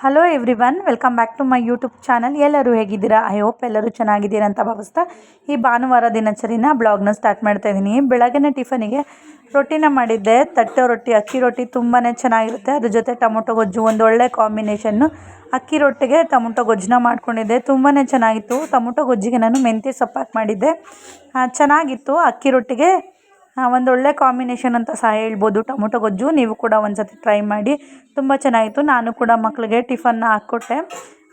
Hello everyone, welcome back to my YouTube channel. ಎಲ್ಲರೂ ಹೇಗಿದ್ದೀರಾ? I hope ಎಲ್ಲರೂ ಚೆನ್ನಾಗಿದ್ದೀರಾ ಅಂತ ಭಾವಿಸ್ತಾ ಈ ಭಾನುವಾರ ದಿನಚರಿನ ಬ್ಲಾಗ್ನ ಸ್ಟಾರ್ಟ್ ಮಾಡ್ತಾ ಇದ್ದೀನಿ. ಬೆಳಗ್ಗೆನೇ ಟಿಫನಿಗೆ ರೊಟ್ಟಿನ ಮಾಡಿದ್ದೆ. ತಟ್ಟೆ ರೊಟ್ಟಿ, ಅಕ್ಕಿ ರೊಟ್ಟಿ ತುಂಬಾ ಚೆನ್ನಾಗಿರುತ್ತೆ. ಅದ್ರ ಜೊತೆ ಟೊಮೊಟೊ ಗೊಜ್ಜು ಒಂದು ಒಳ್ಳೆ ಕಾಂಬಿನೇಷನ್ನು. ಅಕ್ಕಿ ರೊಟ್ಟಿಗೆ ಟೊಮೊಟೊ ಗೊಜ್ಜನ್ನ ಮಾಡ್ಕೊಂಡಿದ್ದೆ, ತುಂಬಾ ಚೆನ್ನಾಗಿತ್ತು. ಟೊಮೊಟೊ ಗೊಜ್ಜಿಗೆ ನಾನು ಮೆಂತ್ಯ ಸೊಪ್ಪು ಹಾಕಿ ಮಾಡಿದ್ದೆ, ಚೆನ್ನಾಗಿತ್ತು. ಅಕ್ಕಿ ರೊಟ್ಟಿಗೆ ಒಂದೊಳ್ಳೆ ಕಾಂಬಿನೇಷನ್ ಅಂತ ಸಹ ಹೇಳ್ಬೋದು ಟೊಮೊಟೊ ಗೊಜ್ಜು. ನೀವು ಕೂಡ ಒಂದ್ಸತಿ ಟ್ರೈ ಮಾಡಿ, ತುಂಬ ಚೆನ್ನಾಗಿತ್ತು. ನಾನು ಕೂಡ ಮಕ್ಕಳಿಗೆ ಟಿಫನ್ನ ಹಾಕ್ಕೊಟ್ಟೆ.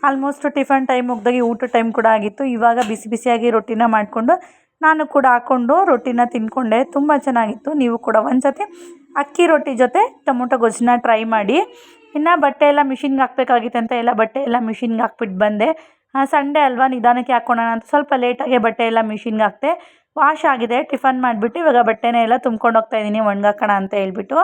ಆಲ್ಮೋಸ್ಟ್ ಟಿಫನ್ ಟೈಮ್ ಮುಗ್ದಾಗಿ ಊಟ ಟೈಮ್ ಕೂಡ ಆಗಿತ್ತು. ಇವಾಗ ಬಿಸಿ ಬಿಸಿಯಾಗಿ ರೊಟ್ಟಿನ ಮಾಡಿಕೊಂಡು ನಾನು ಕೂಡ ಹಾಕ್ಕೊಂಡು ರೊಟ್ಟಿನ ತಿಂದ್ಕೊಂಡೆ. ತುಂಬ ಚೆನ್ನಾಗಿತ್ತು. ನೀವು ಕೂಡ ಒಂದ್ಸತಿ ಅಕ್ಕಿ ರೊಟ್ಟಿ ಜೊತೆ ಟೊಮೊಟೊ ಗೊಜ್ಜನ್ನ ಟ್ರೈ ಮಾಡಿ. ಇನ್ನು ಬಟ್ಟೆ ಎಲ್ಲ ಮಿಷಿನ್ಗೆ ಹಾಕಬೇಕಾಗಿತ್ತು ಅಂತ ಬಟ್ಟೆ ಎಲ್ಲ ಮಿಷಿನ್ಗೆ ಹಾಕ್ಬಿಟ್ಟು ಬಂದೆ. ಸಂಡೇ ಅಲ್ವಾ, ನಿಧಾನಕ್ಕೆ ಹಾಕ್ಕೊಳ್ಳೋಣ ಅಂತ ಸ್ವಲ್ಪ ಲೇಟಾಗಿ ಬಟ್ಟೆ ಎಲ್ಲ ಮಿಷಿನ್ಗೆ ಹಾಕ್ತೆ. ವಾಶ್ ಆಗಿದೆ. ಟಿಫನ್ ಮಾಡಿಬಿಟ್ಟು ಇವಾಗ ಬಟ್ಟೆನೇ ಎಲ್ಲ ತುಂಬ್ಕೊಂಡು ಹೋಗ್ತಾ ಇದ್ದೀನಿ ಒಣಗಾಕೋಣ ಅಂತ ಹೇಳ್ಬಿಟ್ಟು.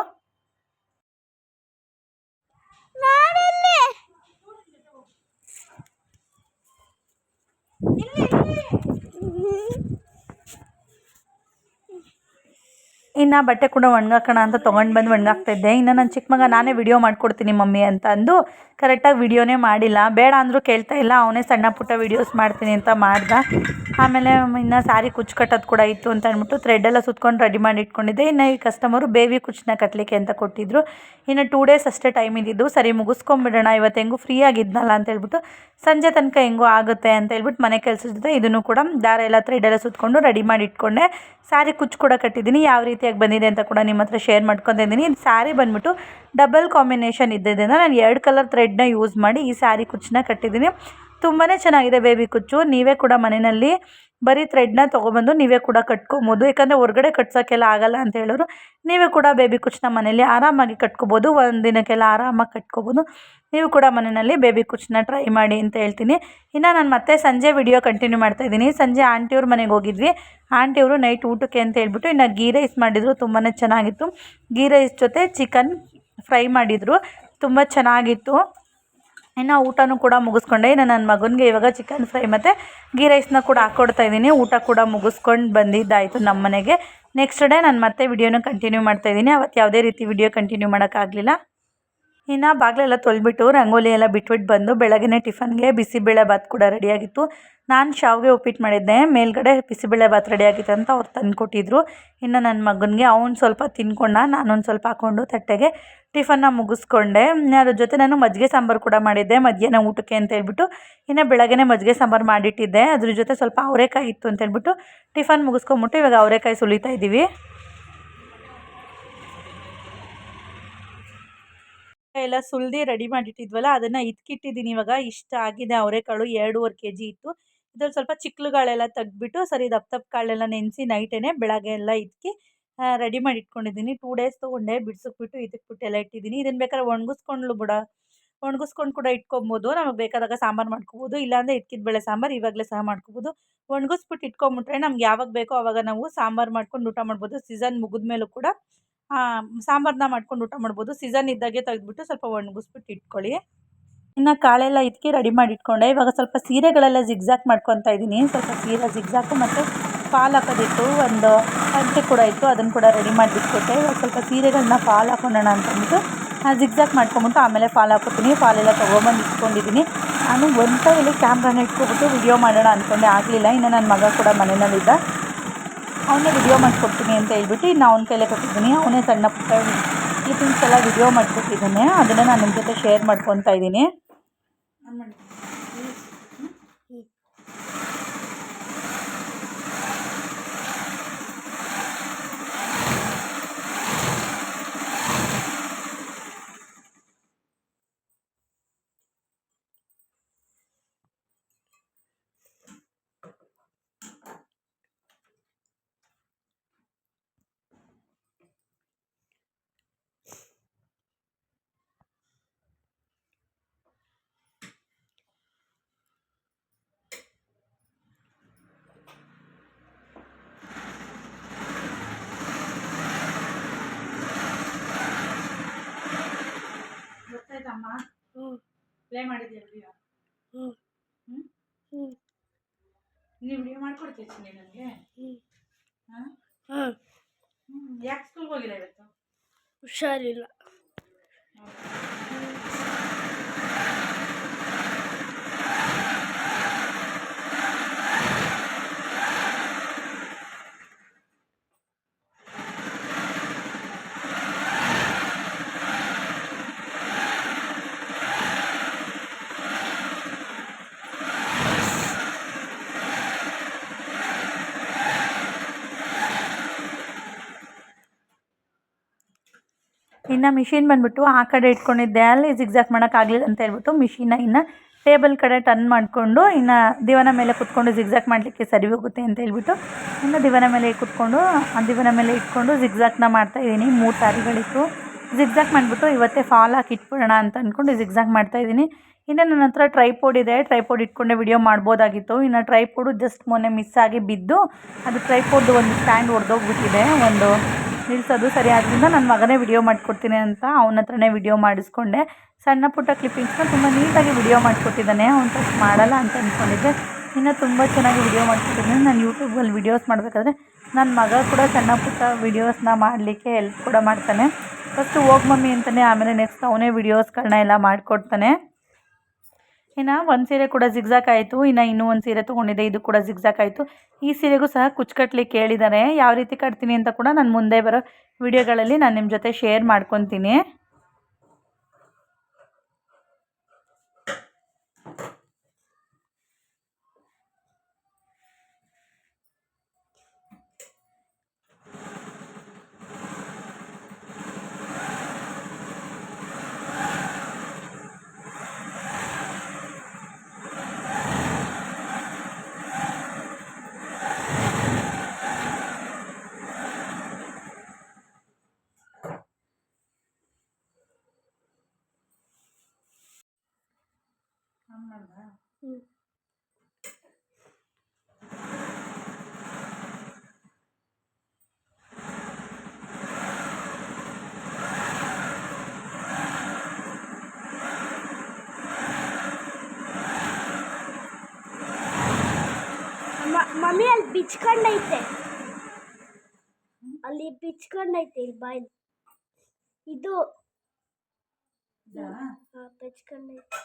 ಇನ್ನು ಬಟ್ಟೆ ಕೂಡ ಒಣಗಾಕೋಣ ಅಂತ ತೊಗೊಂಡು ಬಂದು ಒಣಗಾಕ್ತಾಯಿದ್ದೆ. ಇನ್ನು ನನ್ನ ಚಿಕ್ಕ ಮಗ ನಾನೇ ವಿಡಿಯೋ ಮಾಡಿಕೊಡ್ತೀನಿ ಮಮ್ಮಿ ಅಂತ ಅಂದು ಕರೆಕ್ಟಾಗಿ ವಿಡಿಯೋನೇ ಮಾಡಿಲ್ಲ. ಬೇಡ ಅಂದರೂ ಕೇಳ್ತಾ ಇಲ್ಲ, ಅವನೇ ಸಣ್ಣ ಪುಟ್ಟ ವೀಡಿಯೋಸ್ ಮಾಡ್ತೀನಿ ಅಂತ ಮಾಡ್ದೆ. ಆಮೇಲೆ ಇನ್ನು ಸ್ಯಾರಿ ಕುಚ್ಚು ಕಟ್ಟೋದು ಕೂಡ ಇತ್ತು ಅಂತ ಅಂದ್ಬಿಟ್ಟು ಥ್ರೆಡ್ಡೆಲ್ಲ ಸುತ್ಕೊಂಡು ರೆಡಿ ಮಾಡಿ ಇಟ್ಕೊಂಡಿದ್ದೆ. ಇನ್ನು ಈ ಕಸ್ಟಮರು ಬೇಬಿ ಕುಚ್ಚನ್ನ ಕಟ್ಟಲಿಕ್ಕೆ ಅಂತ ಕೊಟ್ಟಿದ್ದರು. ಇನ್ನು 2 ಡೇಸ್ ಅಷ್ಟೇ ಟೈಮ್ ಇದ್ದಿದ್ದು. ಸರಿ ಮುಗಿಸ್ಕೊಂಬಿಡೋಣ ಇವತ್ತು, ಹೆಂಗೂ ಫ್ರೀ ಆಗಿದ್ನಲ್ಲ ಅಂತ ಹೇಳ್ಬಿಟ್ಟು ಸಂಜೆ ತನಕ ಹೆಂಗೋ ಆಗುತ್ತೆ ಅಂತ ಹೇಳ್ಬಿಟ್ಟು ಮನೆ ಕೆಲಸದ ಜೊತೆ ಇದನ್ನು ಕೂಡ ದಾರ ಎಲ್ಲ ಥ್ರೆಡ್ಡೆಲ್ಲ ಸುತ್ಕೊಂಡು ರೆಡಿ ಮಾಡಿ ಇಟ್ಕೊಂಡೆ. ಸ್ಯಾರಿ ಕುಚ್ಚು ಕೂಡ ಕಟ್ಟಿದ್ದೀನಿ. ಯಾವ ರೀತಿಯಾಗಿ ಬಂದಿದೆ ಅಂತ ಕೂಡ ನಿಮ್ಮ ಹತ್ರ ಶೇರ್ ಮಾಡ್ಕೊತಾ ಇದ್ದೀನಿ. ಸ್ಯಾರಿ ಬಂದ್ಬಿಟ್ಟು ಡಬಲ್ ಕಾಂಬಿನೇಷನ್ ಇದ್ದಿದ್ದರಿಂದ ನಾನು 2 ಕಲರ್ ಥ್ರೆಡ್ನ ಯೂಸ್ ಮಾಡಿ ಈ ಸ್ಯಾರಿ ಕುಚ್ಚನ್ನ ಕಟ್ಟಿದ್ದೀನಿ. ತುಂಬಾ ಚೆನ್ನಾಗಿದೆ ಬೇಬಿ ಕುಚ್ಚು. ನೀವೇ ಕೂಡ ಮನೆಯಲ್ಲಿ ಬರೀ ಥ್ರೆಡ್ನ ತೊಗೊಬಂದು ನೀವೇ ಕೂಡ ಕಟ್ಕೊಬೋದು. ಯಾಕಂದರೆ ಹೊರಗಡೆ ಕಟ್ಸೋಕ್ಕೆಲ್ಲ ಆಗಲ್ಲ ಅಂತ ಹೇಳೋರು, ನೀವೇ ಕೂಡ ಬೇಬಿ ಕುಚ್ಚನ್ನ ಮನೇಲಿ ಆರಾಮಾಗಿ ಕಟ್ಕೊಬೋದು. ಒಂದು ದಿನಕ್ಕೆಲ್ಲ ಆರಾಮಾಗಿ ಕಟ್ಕೊಬೋದು. ನೀವು ಕೂಡ ಮನೆಯಲ್ಲಿ ಬೇಬಿ ಕುಚ್ಚನ್ನ ಟ್ರೈ ಮಾಡಿ ಅಂತ ಹೇಳ್ತೀನಿ. ಇನ್ನು ನಾನು ಮತ್ತೆ ಸಂಜೆ ವಿಡಿಯೋ ಕಂಟಿನ್ಯೂ ಮಾಡ್ತಾಯಿದ್ದೀನಿ. ಸಂಜೆ ಆಂಟಿಯವ್ರ ಮನೆಗೆ ಹೋಗಿದ್ವಿ. ಆಂಟಿಯವರು ನೈಟ್ ಊಟಕ್ಕೆ ಅಂತ ಹೇಳ್ಬಿಟ್ಟು ಇನ್ನು ಗೀ ರೈಸ್ ಮಾಡಿದರು, ತುಂಬಾ ಚೆನ್ನಾಗಿತ್ತು. ಗೀ ರೈಸ್ ಜೊತೆ ಚಿಕನ್ ಫ್ರೈ ಮಾಡಿದರು, ತುಂಬ ಚೆನ್ನಾಗಿತ್ತು. ಇನ್ನು ಊಟನೂ ಕೂಡ ಮುಗಿಸ್ಕೊಂಡೆ. ಇನ್ನು ನನ್ನ ಮಗನಿಗೆ ಇವಾಗ ಚಿಕನ್ ಫ್ರೈ ಮತ್ತು ಗೀ ರೈಸ್ನ ಕೂಡ ಹಾಕ್ಕೊಡ್ತಾಯಿದ್ದೀನಿ. ಊಟ ಕೂಡ ಮುಗಿಸ್ಕೊಂಡು ಬಂದಿದ್ದಾಯಿತು ನಮ್ಮ ಮನೆಗೆ. ನೆಕ್ಸ್ಟ್ ಡೇ ನಾನು ಮತ್ತೆ ವಿಡಿಯೋನ ಕಂಟಿನ್ಯೂ ಮಾಡ್ತಾಯಿದ್ದೀನಿ. ಅವತ್ತು ಯಾವುದೇ ರೀತಿ ವಿಡಿಯೋ ಕಂಟಿನ್ಯೂ ಮಾಡೋಕ್ಕಾಗಲಿಲ್ಲ. ಇನ್ನು ಬಾಗಿಲೆಲ್ಲ ತೊಳೆದ್ಬಿಟ್ಟು ರಂಗೋಲಿ ಎಲ್ಲ ಬಿಟ್ಬಿಟ್ಟು ಬಂದು ಬೆಳಗ್ಗೆ ಟಿಫನ್ಗೆ ಬಿಸಿಬೇಳೆ ಬಾತ್ ಕೂಡ ರೆಡಿಯಾಗಿತ್ತು. ನಾನು ಶಾವಿಗೆ ಉಪ್ಪಿಟ್ಟು ಮಾಡಿದ್ದೆ, ಮೇಲ್ಗಡೆ ಬಿಸಿಬೇಳೆ ಬಾತ್ ರೆಡಿಯಾಗಿತ್ತು ಅಂತ ಅವ್ರು ತಂದು ಕೊಟ್ಟಿದ್ದರು. ಇನ್ನು ನನ್ನ ಮಗನಿಗೆ ಅವ್ನು ಸ್ವಲ್ಪ ತಿನ್ಕೊಂಡ, ನಾನೊಂದು ಸ್ವಲ್ಪ ಹಾಕ್ಕೊಂಡು ತಟ್ಟೆಗೆ ಟಿಫನ್ನ ಮುಗಿಸ್ಕೊಂಡೆ. ಅದ್ರ ಜೊತೆ ನಾನು ಮಜ್ಜಿಗೆ ಸಾಂಬಾರು ಕೂಡ ಮಾಡಿದ್ದೆ ಮಧ್ಯಾಹ್ನ ಊಟಕ್ಕೆ ಅಂತ ಹೇಳ್ಬಿಟ್ಟು. ಇನ್ನು ಬೆಳಗ್ಗೆ ಮಜ್ಜಿಗೆ ಸಾಂಬಾರು ಮಾಡಿಟ್ಟಿದ್ದೆ. ಅದ್ರ ಜೊತೆ ಸ್ವಲ್ಪ ಅವರೆಕಾಯಿ ಇತ್ತು ಅಂತ ಹೇಳ್ಬಿಟ್ಟು ಟಿಫನ್ ಮುಗಿಸ್ಕೊಂಬಿಟ್ಟು ಇವಾಗ ಅವರೆಕಾಯಿ ಸುಲಿತಾ ಇದ್ದೀವಿ. ಎಲ್ಲ ಸುಲಿದು ರೆಡಿ ಮಾಡಿಟ್ಟಿದ್ವಲ್ಲ, ಅದನ್ನು ಇಟ್ಕಿಟ್ಟಿದ್ದೀನಿ. ಇವಾಗ ಇಷ್ಟ ಆಗಿದೆ ಅವರೆಕಾಳು, 2.5 kg ಇತ್ತು. ಇದ್ರಲ್ಲಿ ಸ್ವಲ್ಪ ಚಿಕ್ಕಳುಗಳೆಲ್ಲ ತೆಗ್ದುಬಿಟ್ಟು ಸರಿ ದಪ್ಪ ಕಾಳೆಲ್ಲ ನೆನೆಸಿ ನೈಟೇ ಬೆಳಗ್ಗೆ ಎಲ್ಲ ಇಟ್ಕಿ ರೆಡಿ ಮಾಡಿ ಇಟ್ಕೊಂಡಿದ್ದೀನಿ. 2 ಡೇಸ್ ತೊಗೊಂಡೆ, ಬಿಡಿಸ್ಬಿಟ್ಟು ಇದಕ್ಬಿಟ್ಟು ಎಲ್ಲ ಇಟ್ಟಿದ್ದೀನಿ. ಇದನ್ನು ಬೇಕಾದ್ರೆ ಒಣಗಿಸ್ಕೊಂಡು ಕೂಡ ಇಟ್ಕೊಬೋದು. ನಮಗೆ ಬೇಕಾದಾಗ ಸಾಂಬಾರು ಮಾಡ್ಕೊಬೋದು. ಇಲ್ಲಾಂದರೆ ಇಟ್ಕಿದ ಬೇಳೆ ಸಾಂಬಾರು ಇವಾಗಲೇ ಸಹ ಮಾಡ್ಕೊಬೋದು. ಒಣಗಿಸ್ಬಿಟ್ಟು ಇಟ್ಕೊಂಬಿಟ್ರೆ ನಮ್ಗೆ ಯಾವಾಗ ಬೇಕೋ ಆವಾಗ ನಾವು ಸಾಂಬಾರು ಮಾಡ್ಕೊಂಡು ಊಟ ಮಾಡ್ಬೋದು. ಸೀಸನ್ ಮುಗಿದ್ಮೇಲೂ ಕೂಡ ಸಾಂಬಾರನ್ನ ಮಾಡ್ಕೊಂಡು ಊಟ ಮಾಡ್ಬೋದು. ಸೀಸನ್ ಇದ್ದಾಗೆ ತೆಗೆದ್ಬಿಟ್ಟು ಸ್ವಲ್ಪ ಒಣಗಿಸ್ಬಿಟ್ಟು ಇಟ್ಕೊಳ್ಳಿ. ಇನ್ನು ಕಾಳೆಲ್ಲ ಇಟ್ಕಿ ರೆಡಿ ಮಾಡಿ ಇಟ್ಕೊಂಡೆ. ಇವಾಗ ಸ್ವಲ್ಪ ಸೀರೆಗಳೆಲ್ಲ ಜಿಗ್ಜಾಕ್ ಮಾಡ್ಕೊತಾ ಇದ್ದೀನಿ. ಸ್ವಲ್ಪ ಸೀರೆ ಜಿಗ್ಜಾಕು ಮತ್ತು ಫಾಲ್ ಹಾಕೋದಿತ್ತು, ಒಂದು ಅಂಟೆ ಕೂಡ ಇತ್ತು, ಅದನ್ನು ಕೂಡ ರೆಡಿ ಮಾಡಿಬಿಟ್ಕೊಟ್ಟೆ. ಇವಾಗ ಸ್ವಲ್ಪ ಸೀರೆಗಳನ್ನ ಫಾಲ್ ಹಾಕೊಳ್ಳೋಣ ಅಂತಂದ್ಬಿಟ್ಟು ಜಿಗ್ಜಾಕ್ ಮಾಡ್ಕೊಂಬಿಟ್ಟು ಆಮೇಲೆ ಫಾಲ್ ಹಾಕೋತೀನಿ. ಫಾಲೆಲ್ಲ ತೊಗೊಬಂದು ಇಟ್ಕೊಂಡಿದ್ದೀನಿ. ನಾನು ಒಂದು ಕೈಯಲ್ಲಿ ಕ್ಯಾಮ್ರಾನ ಇಟ್ಕೊಬಿಟ್ಟು ವಿಡಿಯೋ ಮಾಡೋಣ ಅಂದ್ಕೊಂಡೆ, ಆಗಲಿಲ್ಲ. ಇನ್ನು ನನ್ನ ಮಗ ಕೂಡ ಮನೆಯಲ್ಲಿದ್ದ, ಅವನೇ ವಿಡಿಯೋ ಮಾಡಿಕೊಡ್ತೀನಿ ಅಂತ ಹೇಳ್ಬಿಟ್ಟು ಇನ್ನು ಅವನ ಕೈಲೇ ಕೊಟ್ಟಿದ್ದೀನಿ. ಅವನೇ ಸಣ್ಣ ಪುಟ್ಟ ಕ್ಲಿಪ್ಪಿಂಗ್ಸ್ ಎಲ್ಲ ವಿಡಿಯೋ ಮಾಡಿಕೊಟ್ಟಿದ್ದಾನೆ. ಅದನ್ನು ನಾನು ನಿಮ್ಮ ಜೊತೆ ಶೇರ್ ಮಾಡ್ಕೊತಾ ಇದ್ದೀನಿ. ಪ್ಲೇ ಮಾಡಿದ್ಯಾ ವಿಡಿಯೋ? ನೀವು ವಿಡಿಯೋ ಮಾಡ್ಕೊಡ್ತೀನಿ ನನಗೆ. ಯಾಕೆ ಸ್ಕೂಲ್ಗೆ ಹೋಗಿಲ್ಲ ಇವತ್ತು? ಹುಷಾರಿಲ್ಲ. ಇನ್ನು ಮಿಷಿನ್ ಬಂದುಬಿಟ್ಟು ಆ ಕಡೆ ಇಟ್ಕೊಂಡಿದ್ದೆ, ಅಲ್ಲಿ ಜಿಗ್ಜಾಗ್ ಮಾಡೋಕ್ಕಾಗಲಿಲ್ಲ ಅಂತ ಹೇಳ್ಬಿಟ್ಟು ಮಿಷಿನ್ನ ಇನ್ನು ಟೇಬಲ್ ಕಡೆ ಟರ್ನ್ ಮಾಡಿಕೊಂಡು ಇನ್ನು ದಿವಾನ ಮೇಲೆ ಕುತ್ಕೊಂಡು ಜಿಗ್ಜಾಗ್ ಮಾಡಲಿಕ್ಕೆ ಸರಿ ಹೋಗುತ್ತೆ ಅಂತ ಹೇಳ್ಬಿಟ್ಟು ಇನ್ನು ದಿವಾನ ಮೇಲೆ ಕುತ್ಕೊಂಡು ಆ ದಿವಾನ ಮೇಲೆ ಇಟ್ಕೊಂಡು ಜಿಗ್ಜಾಗ್ನ ಮಾಡ್ತಾಯಿದ್ದೀನಿ. 3 ಸಾರಿಗಳಿತ್ತು. ಜಿಗ್ಜಾಗ್ ಮಾಡಿಬಿಟ್ಟು ಇವತ್ತೇ ಫಾಲ್ ಹಾಕಿ ಇಟ್ಬಿಡೋಣ ಅಂತ ಅಂದ್ಕೊಂಡು ಜಿಗ್ಜಾಗ್ ಮಾಡ್ತಾಯಿದ್ದೀನಿ. ಇನ್ನು ನನ್ನ ಹತ್ರ ಟ್ರೈಪೋಡ್ ಇದೆ, ಟ್ರೈಪೋಡ್ ಇಟ್ಕೊಂಡೆ ವಿಡಿಯೋ ಮಾಡ್ಬೋದಾಗಿತ್ತು. ಇನ್ನು ಟ್ರೈಪೋಡು ಜಸ್ಟ್ ಮೊನ್ನೆ ಮಿಸ್ ಆಗಿ ಬಿದ್ದು ಅದು ಟ್ರೈಪೋಡ್ದು ಒಂದು ಸ್ಟ್ಯಾಂಡ್ ಒಡೆದೋಗ್ಬಿಟ್ಟಿದೆ, ಒಂದು ನಿಲ್ಸೋದು ಸರಿ ಆದ್ದರಿಂದ ನನ್ನ ಮಗನೇ ವಿಡಿಯೋ ಮಾಡಿಕೊಡ್ತೀನಿ ಅಂತ ಅವನ ಹತ್ರನೇ ವಿಡಿಯೋ ಮಾಡಿಸ್ಕೊಂಡೆ. ಸಣ್ಣ ಪುಟ್ಟ ಕ್ಲಿಪ್ಪಿಂಗ್ಸ್ನ ತುಂಬ ನೀಟಾಗಿ ವಿಡಿಯೋ ಮಾಡಿಕೊಟ್ಟಿದ್ದಾನೆ, ಅವ್ನು ಟಚ್ ಮಾಡಲ್ಲ ಅಂತ ಅಂದ್ಕೊಂಡಿದ್ದೆ. ಇನ್ನು ತುಂಬ ಚೆನ್ನಾಗಿ ವಿಡಿಯೋ ಮಾಡಿಕೊಟ್ಟಿದ್ದೀನಿ. ನಾನು ಯೂಟ್ಯೂಬಲ್ಲಿ ವಿಡಿಯೋಸ್ ಮಾಡಬೇಕಾದ್ರೆ ನನ್ನ ಮಗ ಕೂಡ ಸಣ್ಣ ಪುಟ್ಟ ವಿಡಿಯೋಸ್ನ ಮಾಡಲಿಕ್ಕೆ ಹೆಲ್ಪ್ ಕೂಡ ಮಾಡ್ತಾನೆ. ಫಸ್ಟು ಹೋಗಿ ಮಮ್ಮಿ ಅಂತಲೇ, ಆಮೇಲೆ ನೆಕ್ಸ್ಟ್ ಅವನೇ ವಿಡಿಯೋಸ್ಗಳನ್ನ ಎಲ್ಲ ಮಾಡಿಕೊಡ್ತಾನೆ. ಇನ್ನು ಒಂದು ಸೀರೆ ಕೂಡ ಜಿಗ್ಜಾಗ್ ಆಯಿತು. ಇನ್ನೂ ಒಂದು ಸೀರೆ ತೊಗೊಂಡಿದ್ದೆ, ಇದು ಕೂಡ ಜಿಗ್ಜಾಗ್ ಆಯಿತು. ಈ ಸೀರೆಗೂ ಸಹ ಕುಚ್ಚು ಕಟ್ಟಲಿಕ್ಕೆ ಹೇಳಿದ್ದಾರೆ. ಯಾವ ರೀತಿ ಕಟ್ತೀನಿ ಅಂತ ಕೂಡ ನಾನು ಮುಂದೆ ಬರೋ ವಿಡಿಯೋಗಳಲ್ಲಿ ನಾನು ನಿಮ್ಮ ಜೊತೆ ಶೇರ್ ಮಾಡ್ಕೊತೀನಿ. ಮಮ್ಮಿ ಅಲ್ಲಿ ಬಿಚ್ಕೊಂಡೈತೆ, ಅಲ್ಲಿ ಬಿಚ್ಕೊಂಡೈತೆ ಇಲ್ಲಿ ಬಾಯ್ ಇದು ಬಿಚ್ಕೊಂಡೈತೆ.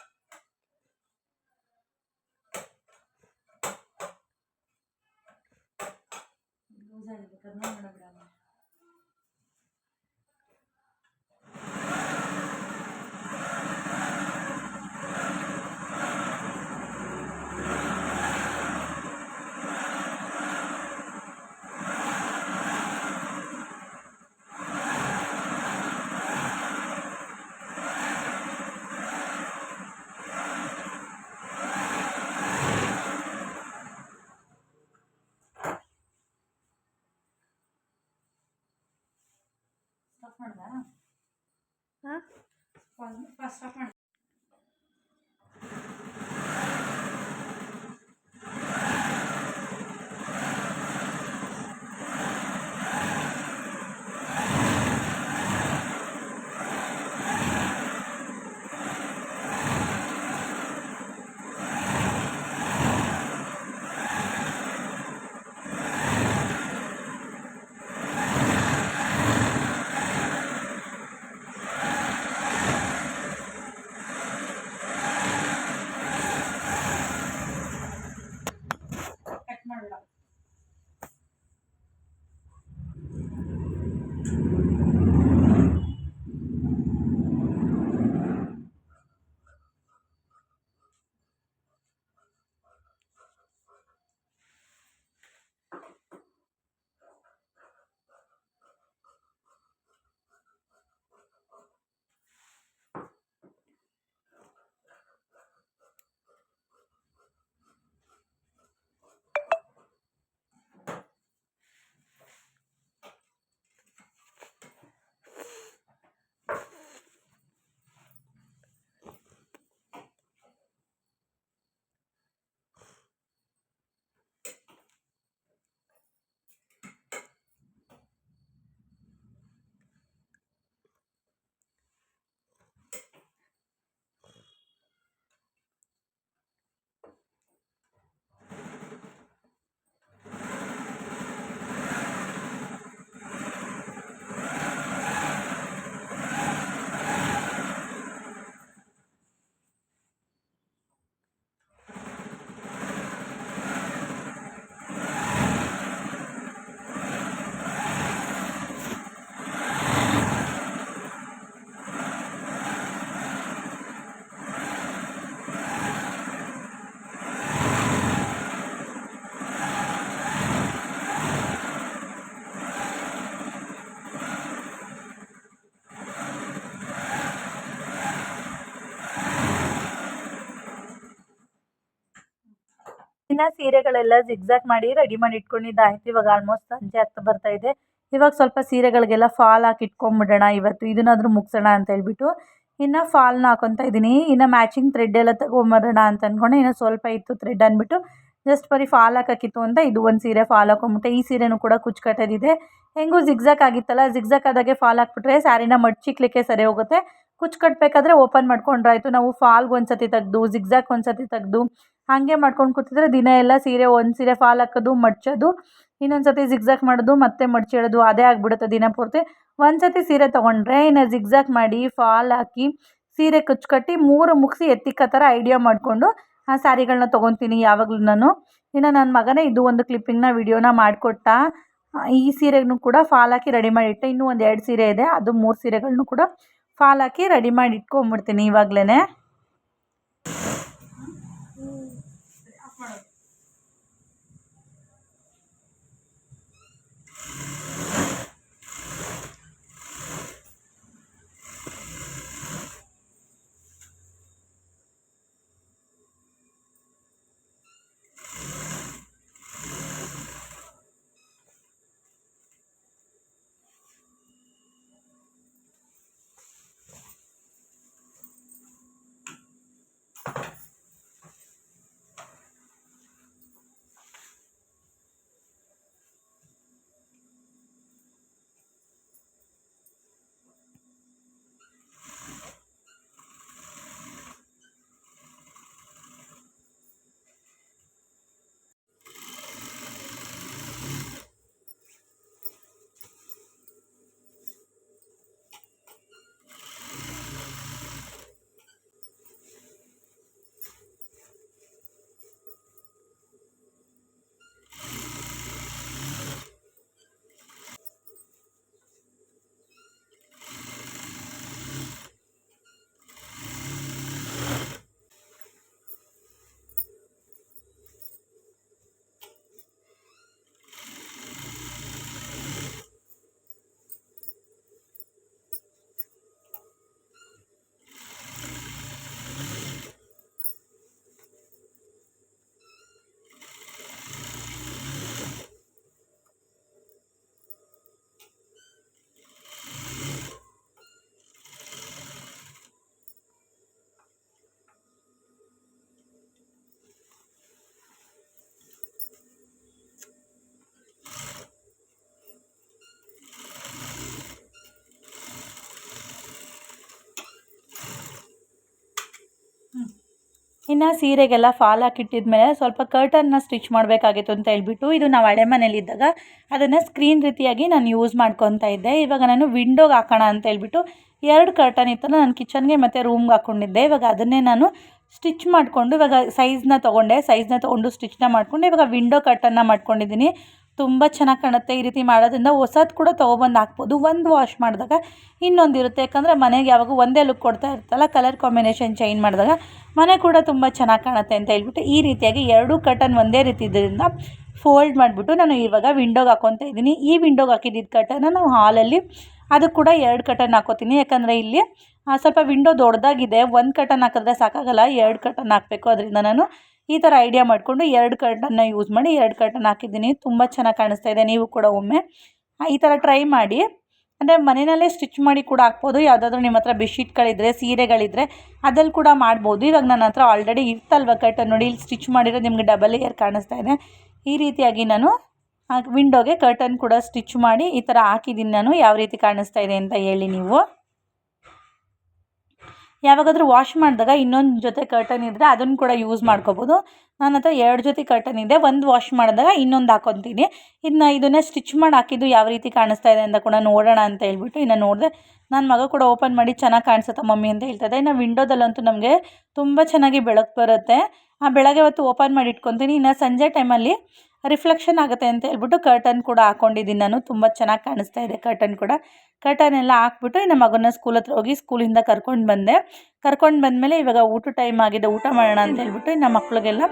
ಇನ್ನು ಸೀರೆಗಳೆಲ್ಲ ಜಿಗ್ಜಾಗ್ ಮಾಡಿ ರೆಡಿ ಮಾಡಿ ಇಟ್ಕೊಂಡಿದ್ದಾಯ್ತು. ಇವಾಗ ಆಲ್ಮೋಸ್ಟ್ ಸಂಜೆ ಆಗ್ತಾ ಬರ್ತಾ ಇದೆ. ಇವಾಗ ಸ್ವಲ್ಪ ಸೀರೆಗಳಿಗೆಲ್ಲ ಫಾಲ್ ಹಾಕಿ ಇಟ್ಕೊಂಡ್ಬಿಡೋಣ, ಇವತ್ತು ಇದನ್ನಾದರೂ ಮುಗಿಸೋಣ ಅಂತ ಹೇಳ್ಬಿಟ್ಟು ಇನ್ನು ಫಾಲ್ನ ಹಾಕೊತಾ ಇದ್ದೀನಿ. ಇನ್ನು ಮ್ಯಾಚಿಂಗ್ ಥ್ರೆಡ್ ಎಲ್ಲ ತಗೊಂಬರೋಣ ಅಂತ ಅಂದ್ಕೊಂಡೆ. ಇನ್ನು ಸ್ವಲ್ಪ ಇತ್ತು ಥ್ರೆಡ್ ಅಂದ್ಬಿಟ್ಟು ಜಸ್ಟ್ ಬರೀ ಫಾಲ್ ಹಾಕೋಕ್ಕಿತ್ತು ಅಂತ ಇದು ಒಂದು ಸೀರೆ ಫಾಲ್ ಹಾಕೊಂಬಿಟ್ಟೆ. ಈ ಸೀರೆನೂ ಕೂಡ ಕುಚ್ಚು ಕಟ್ಟೋದಿದೆ. ಹೆಂಗೂ ಜಿಗ್ಜಾಕ್ ಆಗಿತ್ತಲ್ಲ, ಜಿಗ್ಜಾಕ್ ಆದಾಗೆ ಫಾಲ್ ಹಾಕ್ಬಿಟ್ರೆ ಸ್ಯಾರಿನ ಮಡ್ಚಿಕ್ಲಿಕ್ಕೆ ಸರಿ ಹೋಗುತ್ತೆ. ಕುಚ್ಚು ಕಟ್ಟಬೇಕಾದ್ರೆ ಓಪನ್ ಮಾಡ್ಕೊಂಡ್ರಾಯ್ತು. ನಾವು ಫಾಲ್ಗೆ ಒಂದ್ಸತಿ ತೆಗೆದು ಜಿಗ್ಜಾಕ್ ಒಂದ್ಸತಿ ತೆಗೆದು ಹಾಗೆ ಮಾಡ್ಕೊಂಡು ಕೂತಿದ್ರೆ ದಿನ ಎಲ್ಲ ಸೀರೆ ಒಂದು ಸೀರೆ ಫಾಲ್ ಹಾಕೋದು ಮಡ್ಚೋದು, ಇನ್ನೊಂದು ಸತಿ ಜಿಗ್ಜಾಕ್ ಮಾಡೋದು ಮತ್ತೆ ಮಡ್ಚಿಡೋದು ಅದೇ ಆಗಿಬಿಡುತ್ತೆ ದಿನ ಪೂರ್ತಿ. ಒಂದು ಸತಿ ಸೀರೆ ತೊಗೊಂಡ್ರೆ ಇನ್ನು ಜಿಗ್ಜಾಕ್ ಮಾಡಿ ಫಾಲ್ ಹಾಕಿ ಸೀರೆ ಕುಚ್ಚು ಕಟ್ಟಿ 3 ಮುಗಿಸಿ ಎತ್ತಿಕ್ಕ ಥರ ಐಡಿಯಾ ಮಾಡಿಕೊಂಡು ಆ ಸ್ಯಾರಿಗಳನ್ನ ತೊಗೊತೀನಿ ಯಾವಾಗಲೂ ನಾನು. ಇನ್ನು ನನ್ನ ಮಗನೇ ಇದು ಒಂದು ಕ್ಲಿಪ್ಪಿಂಗ್ನ ವಿಡಿಯೋನ ಮಾಡಿಕೊಟ್ಟ. ಈ ಸೀರೆಗೂ ಕೂಡ ಫಾಲ್ ಹಾಕಿ ರೆಡಿ ಮಾಡಿಟ್ಟೆ. ಇನ್ನೂ ಒಂದು 2 ಸೀರೆ ಇದೆ, ಅದು 3 ಸೀರೆಗಳನ್ನೂ ಕೂಡ ಫಾಲ್ ಹಾಕಿ ರೆಡಿ ಮಾಡಿ ಇಟ್ಕೊಂಬಿಡ್ತೀನಿ ಇವಾಗಲೇ. ಇನ್ನು ಸೀರೆಗೆಲ್ಲ ಫಾಲ್ ಹಾಕಿಟ್ಟಿದ್ಮೇಲೆ ಸ್ವಲ್ಪ ಕರ್ಟನ್ನ ಸ್ಟಿಚ್ ಮಾಡಬೇಕಾಗಿತ್ತು ಅಂತ ಹೇಳ್ಬಿಟ್ಟು ಇದು ನಾವು ಹಳೆ ಮನೇಲಿದ್ದಾಗ ಅದನ್ನು ಸ್ಕ್ರೀನ್ ರೀತಿಯಾಗಿ ನಾನು ಯೂಸ್ ಮಾಡ್ಕೊತಾ ಇದ್ದೆ. ಇವಾಗ ನಾನು ವಿಂಡೋಗೆ ಹಾಕೋಣ ಅಂತ ಹೇಳ್ಬಿಟ್ಟು 2 ಕರ್ಟನ್ ಇತ್ತು ನಾನು ಕಿಚನ್ಗೆ ಮತ್ತು ರೂಮ್ಗೆ ಹಾಕ್ಕೊಂಡಿದ್ದೆ. ಇವಾಗ ಅದನ್ನೇ ನಾನು ಸ್ಟಿಚ್ ಮಾಡಿಕೊಂಡು ಇವಾಗ ಸೈಜ್ನ ತೊಗೊಂಡು ಸ್ಟಿಚ್ನ ಮಾಡಿಕೊಂಡು ಇವಾಗ ವಿಂಡೋ ಕರ್ಟನ್ನ ಮಾಡ್ಕೊಂಡಿದ್ದೀನಿ. ತುಂಬ ಚೆನ್ನಾಗಿ ಕಾಣುತ್ತೆ. ಈ ರೀತಿ ಮಾಡೋದ್ರಿಂದ ಹೊಸದು ಕೂಡ ತೊಗೊಬಂದು ಹಾಕ್ಬೋದು. ಒಂದು ವಾಶ್ ಮಾಡಿದಾಗ ಇನ್ನೊಂದು ಇರುತ್ತೆ. ಯಾಕಂದರೆ ಮನೆಗೆ ಯಾವಾಗ ಒಂದೇ ಲುಕ್ ಕೊಡ್ತಾ ಇರ್ತಲ್ಲ, ಕಲರ್ ಕಾಂಬಿನೇಷನ್ ಚೇಂಜ್ ಮಾಡಿದಾಗ ಮನೆ ಕೂಡ ತುಂಬ ಚೆನ್ನಾಗಿ ಕಾಣುತ್ತೆ ಅಂತ ಹೇಳ್ಬಿಟ್ಟು ಈ ರೀತಿಯಾಗಿ 2 ಕರ್ಟನ್ ಒಂದೇ ರೀತಿ ಇದರಿಂದ ಫೋಲ್ಡ್ ಮಾಡಿಬಿಟ್ಟು ನಾನು ಇವಾಗ ವಿಂಡೋಗೆ ಹಾಕ್ಕೊತಾ ಇದ್ದೀನಿ. ಈ ವಿಂಡೋಗೆ ಹಾಕಿದ್ದಿದ್ದು ಕರ್ಟನ್ನ ನಾವು ಹಾಲಲ್ಲಿ ಅದು ಕೂಡ 2 ಕರ್ಟನ್ ಹಾಕೋತೀನಿ. ಯಾಕಂದರೆ ಇಲ್ಲಿ ಸ್ವಲ್ಪ ವಿಂಡೋ ದೊಡ್ಡದಾಗಿದೆ, 1 ಕರ್ಟನ್ ಹಾಕಿದ್ರೆ ಸಾಕಾಗಲ್ಲ, 2 ಕರ್ಟನ್ ಹಾಕಬೇಕು. ಅದರಿಂದ ನಾನು ಈ ಥರ ಐಡಿಯಾ ಮಾಡಿಕೊಂಡು 2 ಕರ್ಟನ್ನ ಯೂಸ್ ಮಾಡಿ 2 ಕರ್ಟನ್ ಹಾಕಿದ್ದೀನಿ. ತುಂಬ ಚೆನ್ನಾಗಿ ಕಾಣಿಸ್ತಾ ಇದೆ. ನೀವು ಕೂಡ ಒಮ್ಮೆ ಈ ಥರ ಟ್ರೈ ಮಾಡಿ. ಅಂದರೆ ಮನೆಯಲ್ಲೇ ಸ್ಟಿಚ್ ಮಾಡಿ ಕೂಡ ಹಾಕ್ಬೋದು. ಯಾವುದಾದ್ರೂ ನಿಮ್ಮ ಹತ್ರ ಬೆಡ್ಶೀಟ್ಗಳಿದ್ರೆ ಸೀರೆಗಳಿದ್ದರೆ ಅದ್ರಲ್ಲಿ ಕೂಡ ಮಾಡ್ಬೋದು. ಇವಾಗ ನನ್ನ ಹತ್ರ ಆಲ್ರೆಡಿ ಇರ್ತಲ್ವ ಕರ್ಟನ್ ನೋಡಿ, ಇಲ್ಲಿ ಸ್ಟಿಚ್ ಮಾಡಿರೋ ನಿಮಗೆ ಡಬಲ್ ಲೇಯರ್ ಕಾಣಿಸ್ತಾ ಇದೆ. ಈ ರೀತಿಯಾಗಿ ನಾನು ವಿಂಡೋಗೆ ಕರ್ಟನ್ ಕೂಡ ಸ್ಟಿಚ್ ಮಾಡಿ ಈ ಥರ ಹಾಕಿದ್ದೀನಿ. ನಾನು ಯಾವ ರೀತಿ ಕಾಣಿಸ್ತಾ ಇದೆ ಅಂತ ಹೇಳಿ ನೀವು. ಯಾವಾಗಾದರೂ ವಾಶ್ ಮಾಡಿದಾಗ ಇನ್ನೊಂದು ಜೊತೆ ಕರ್ಟನ್ ಇದ್ದರೆ ಅದನ್ನು ಕೂಡ ಯೂಸ್ ಮಾಡ್ಕೋಬೋದು. ನನ್ನ ಹತ್ರ 2 ಜೊತೆ ಕರ್ಟನ್ ಇದೆ. ಒಂದು ವಾಶ್ ಮಾಡಿದಾಗ ಇನ್ನೊಂದು ಹಾಕ್ಕೊತೀನಿ. ಇದನ್ನು ಸ್ಟಿಚ್ ಮಾಡಿ ಹಾಕಿದ್ದು ಯಾವ ರೀತಿ ಕಾಣಿಸ್ತಾ ಇದೆ ಅಂತ ಕೂಡ ನೋಡೋಣ ಅಂತ ಹೇಳ್ಬಿಟ್ಟು ಇನ್ನು ನೋಡಿದೆ. ನನ್ನ ಮಗ ಕೂಡ ಓಪನ್ ಮಾಡಿ ಚೆನ್ನಾಗಿ ಕಾಣಿಸುತ್ತೆ ಮಮ್ಮಿ ಅಂತ ಹೇಳ್ತದೆ. ಇನ್ನು ವಿಂಡೋದಲ್ಲಂತೂ ನಮಗೆ ತುಂಬ ಚೆನ್ನಾಗಿ ಬೆಳಕು ಬರುತ್ತೆ. ಬೆಳಗ್ಗೆ ಹೊತ್ತು ಓಪನ್ ಮಾಡಿ ಇಟ್ಕೊತೀನಿ. ಇನ್ನು ಸಂಜೆ ಟೈಮಲ್ಲಿ ರಿಫ್ಲೆಕ್ಷನ್ ಆಗುತ್ತೆ ಅಂತ ಹೇಳ್ಬಿಟ್ಟು ಕರ್ಟನ್ ಕೂಡ ಹಾಕ್ಕೊಂಡಿದ್ದೀನಿ ನಾನು. ತುಂಬ ಚೆನ್ನಾಗಿ ಕಾಣಿಸ್ತಾ ಇದೆ ಕರ್ಟನ್ ಕೂಡ. ಕರ್ಟನ್ ಎಲ್ಲ ಹಾಕ್ಬಿಟ್ಟು ಇನ್ನು ಮಗನ ಸ್ಕೂಲ್ ಹತ್ರ ಹೋಗಿ ಸ್ಕೂಲಿಂದ ಕರ್ಕೊಂಡು ಬಂದಮೇಲೆ ಇವಾಗ ಊಟ ಟೈಮ್ ಆಗಿದೆ, ಊಟ ಮಾಡೋಣ ಅಂತ ಹೇಳ್ಬಿಟ್ಟು ಇನ್ನು ಮಕ್ಕಳಿಗೆಲ್ಲ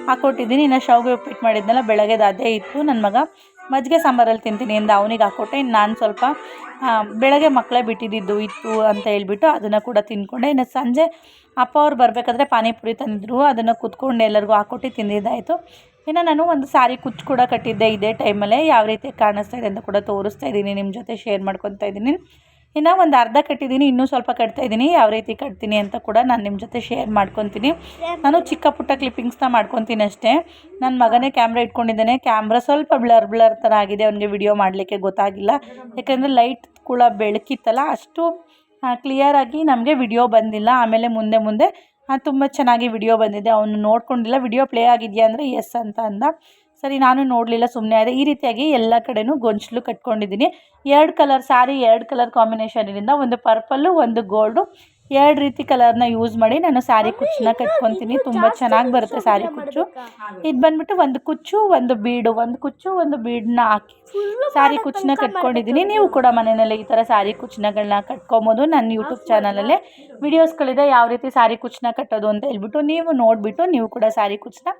ಹಾಕ್ಕೊಟ್ಟಿದ್ದೀನಿ. ಇನ್ನು ಶಾವಿಗೆ ಉಪ್ಪಿಟ್ಟು ಮಾಡಿದ್ನಲ್ಲ ಬೆಳಗ್ಗೆದು ಅದೇ ಇತ್ತು. ನನ್ನ ಮಗ ಮಜ್ಜಿಗೆ ಸಾಂಬಾರಲ್ಲಿ ತಿಂತೀನಿ ಎಂದು ಅವನಿಗೆ ಹಾಕ್ಕೊಟ್ಟೆ. ಇನ್ನು ನಾನು ಸ್ವಲ್ಪ ಬೆಳಗ್ಗೆ ಮಕ್ಕಳೇ ಬಿಟ್ಟಿದ್ದು ಇತ್ತು ಅಂತ ಹೇಳ್ಬಿಟ್ಟು ಅದನ್ನು ಕೂಡ ತಿಂದ್ಕೊಂಡೆ. ಇನ್ನು ಸಂಜೆ ಅಪ್ಪ ಅವ್ರು ಬರಬೇಕಾದ್ರೆ ಪಾನಿಪುರಿ ತಂದಿದ್ರು, ಅದನ್ನು ಕೂತ್ಕೊಂಡು ಎಲ್ಲರಿಗೂ ಹಾಕ್ಕೊಟ್ಟು ತಿಂದಿದ್ದಾಯಿತು. ಇನ್ನು ನಾನು ಒಂದು ಸಾರಿ ಕುಚ್ಚು ಕೂಡ ಕಟ್ಟಿದ್ದೆ ಇದೇ ಟೈಮಲ್ಲೇ. ಯಾವ ರೀತಿ ಕಾಣಿಸ್ತಾ ಇದೆ ಅಂತ ಕೂಡ ತೋರಿಸ್ತಾ ಇದ್ದೀನಿ, ನಿಮ್ಮ ಜೊತೆ ಶೇರ್ ಮಾಡ್ಕೊತಾ ಇದ್ದೀನಿ. ಇನ್ನು ಒಂದು ಅರ್ಧ ಕಟ್ಟಿದ್ದೀನಿ, ಇನ್ನೂ ಸ್ವಲ್ಪ ಕಟ್ತಾಯಿದ್ದೀನಿ. ಯಾವ ರೀತಿ ಕಟ್ತೀನಿ ಅಂತ ಕೂಡ ನಾನು ನಿಮ್ಮ ಜೊತೆ ಶೇರ್ ಮಾಡ್ಕೊತೀನಿ. ನಾನು ಚಿಕ್ಕ ಪುಟ್ಟ ಕ್ಲಿಪ್ಪಿಂಗ್ಸ್ನ ಮಾಡ್ಕೊತೀನಿ ಅಷ್ಟೇ. ನನ್ನ ಮಗನೇ ಕ್ಯಾಮ್ರಾ ಇಟ್ಕೊಂಡಿದ್ದಾನೆ. ಕ್ಯಾಮ್ರಾ ಸ್ವಲ್ಪ ಬ್ಲರ್ ಥರ ಆಗಿದೆ, ಅವನಿಗೆ ವಿಡಿಯೋ ಮಾಡಲಿಕ್ಕೆ ಗೊತ್ತಾಗಿಲ್ಲ. ಯಾಕೆಂದರೆ ಲೈಟ್ ಕೂಡ ಬೆಳಕಿತ್ತಲ್ಲ, ಅಷ್ಟು ಕ್ಲಿಯರಾಗಿ ನಮಗೆ ವಿಡಿಯೋ ಬಂದಿಲ್ಲ. ಆಮೇಲೆ ಮುಂದೆ ತುಂಬ ಚೆನ್ನಾಗಿ ವಿಡಿಯೋ ಬಂದಿದೆ. ಅವನು ನೋಡ್ಕೊಂಡಿಲ್ಲ, ವಿಡಿಯೋ ಪ್ಲೇ ಆಗಿದೆಯಾ ಅಂದರೆ ಎಸ್ ಅಂತ ಅಂದ. ಸರಿ, ನಾನು ನೋಡಲಿಲ್ಲ, ಸುಮ್ಮನೆ ಆದೆ. ಈ ರೀತಿಯಾಗಿ ಎಲ್ಲ ಕಡೆನೂ ಗೊಂಚಲು ಕಟ್ಕೊಂಡಿದ್ದೀನಿ. 2 ಕಲರ್ ಸಾರಿ, 2 ಕಲರ್ ಕಾಂಬಿನೇಷನಿಂದ, ಒಂದು ಪರ್ಪಲ್ಲು ಒಂದು ಗೋಲ್ಡು, 2 ರೀತಿ ಕಲರ್ನ ಯೂಸ್ ಮಾಡಿ ನಾನು ಸಾರಿ ಕುಚ್ಚನ್ನ ಕಟ್ಕೊತೀನಿ. ತುಂಬ ಚೆನ್ನಾಗಿ ಬರುತ್ತೆ ಸಾರಿ ಕುಚ್ಚು. ಇದು ಬಂದುಬಿಟ್ಟು ಒಂದು ಕುಚ್ಚು ಒಂದು ಬೀಡು, ಒಂದು ಕುಚ್ಚು ಒಂದು ಬೀಡನ್ನ ಹಾಕಿ ಸಾರಿ ಕುಚ್ಚನ್ನ ಕಟ್ಕೊಂಡಿದ್ದೀನಿ. ನೀವು ಕೂಡ ಮನೆಯಲ್ಲೇ ಈ ಥರ ಸಾರಿ ಕುಚ್ಚನಗಳನ್ನ ಕಟ್ಕೊಬೋದು. ನನ್ನ ಯೂಟ್ಯೂಬ್ ಚಾನಲಲ್ಲೇ ವೀಡಿಯೋಸ್ಗಳಿದೆ ಯಾವ ರೀತಿ ಸಾರಿ ಕುಚ್ಚನ್ನ ಕಟ್ಟೋದು ಅಂತ ಹೇಳ್ಬಿಟ್ಟು. ನೀವು ನೋಡಿಬಿಟ್ಟು ನೀವು ಕೂಡ ಸಾರಿ ಕುಚ್ಚನ್ನ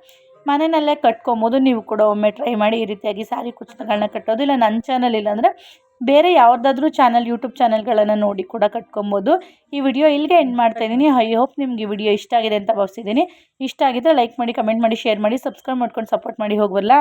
ಮನೆಯಲ್ಲೇ ಕಟ್ಕೊಬೋದು. ನೀವು ಕೂಡ ಒಮ್ಮೆ ಟ್ರೈ ಮಾಡಿ ಈ ರೀತಿಯಾಗಿ ಸಾರಿ ಕುಚ್ಚನಗಳನ್ನ ಕಟ್ಟೋದು. ಇಲ್ಲ ನನ್ನ ಚಾನಲ್ ಇಲ್ಲಾಂದರೆ ಬೇರೆ ಯಾವುದಾದ್ರೂ ಚಾನಲ್, ಯೂಟ್ಯೂಬ್ ಚಾನಲ್ಗಳನ್ನು ನೋಡಿ ಕೂಡ ಕಟ್ಕೊಬೋದು. ಈ ವಿಡಿಯೋ ಇಲ್ಲಿಗೆ ಎಂಡ್ ಮಾಡ್ತಾಯಿದ್ದೀನಿ. ಐ ಹೋಪ್ ನಿಮಗೆ ಈ ವಿಡಿಯೋ ಇಷ್ಟ ಆಗಿದೆ ಅಂತ ಭಾವಿಸಿದ್ದೀನಿ. ಇಷ್ಟ ಆಗಿದ್ದರೆ ಲೈಕ್ ಮಾಡಿ, ಕಮೆಂಟ್ ಮಾಡಿ, ಶೇರ್ ಮಾಡಿ, ಸಬ್ಸ್ಕ್ರೈಬ್ ಮಾಡ್ಕೊಂಡು ಸಪೋರ್ಟ್ ಮಾಡಿ ಹೋಗ್ವಲ್ಲ.